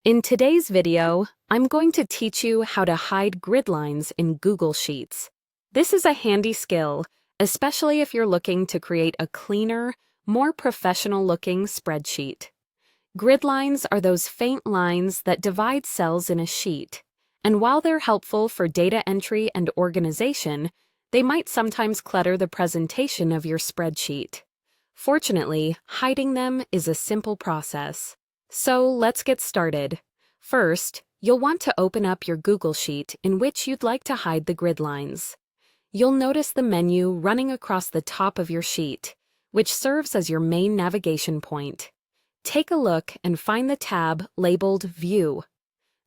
In today's video, I'm going to teach you how to hide grid lines in Google Sheets. This is a handy skill, especially if you're looking to create a cleaner, more professional-looking spreadsheet. Grid lines are those faint lines that divide cells in a sheet, and while they're helpful for data entry and organization, they might sometimes clutter the presentation of your spreadsheet. Fortunately, hiding them is a simple process. So let's get started. First, you'll want to open up your Google Sheet in which you'd like to hide the grid lines. You'll notice the menu running across the top of your sheet, which serves as your main navigation point. Take a look and find the tab labeled View.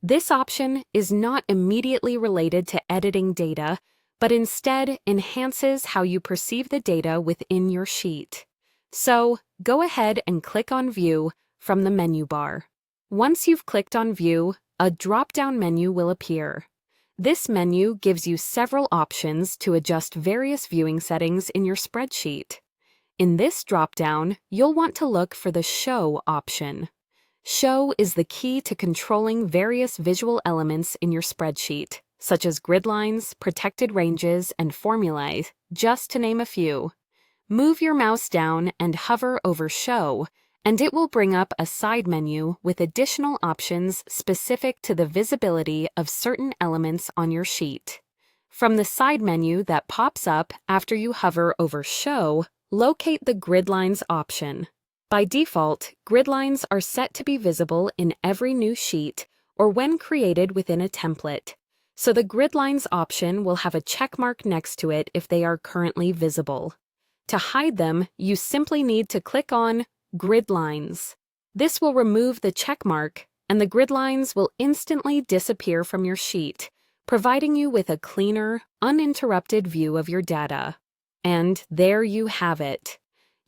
This option is not immediately related to editing data, but instead enhances how you perceive the data within your sheet. So, go ahead and click on View from the menu bar. Once you've clicked on View, a drop-down menu will appear. This menu gives you several options to adjust various viewing settings in your spreadsheet. In this drop-down, you'll want to look for the Show option. Show is the key to controlling various visual elements in your spreadsheet, such as grid lines, protected ranges, and formulae, just to name a few. Move your mouse down and hover over Show, and it will bring up a side menu with additional options specific to the visibility of certain elements on your sheet. From the side menu that pops up after you hover over Show, locate the Grid Lines option. By default, grid lines are set to be visible in every new sheet or when created within a template, so the Grid Lines option will have a check mark next to it if they are currently visible. To hide them, you simply need to click on Grid Lines. This will remove the check mark, and the grid lines will instantly disappear from your sheet, providing you with a cleaner, uninterrupted view of your data. And there you have it.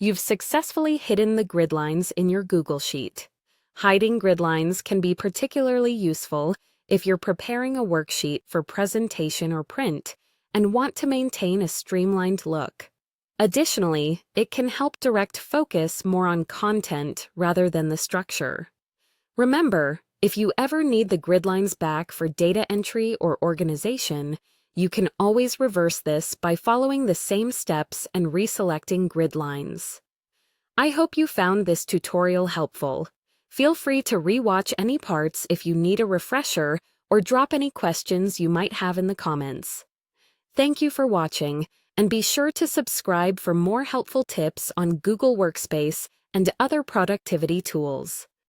You've successfully hidden the grid lines in your Google Sheet. Hiding grid lines can be particularly useful if you're preparing a worksheet for presentation or print and want to maintain a streamlined look. Additionally, it can help direct focus more on content rather than the structure. Remember, if you ever need the grid lines back for data entry or organization, you can always reverse this by following the same steps and reselecting grid lines. I hope you found this tutorial helpful. Feel free to re-watch any parts if you need a refresher or drop any questions you might have in the comments. Thank you for watching, and be sure to subscribe for more helpful tips on Google Workspace and other productivity tools.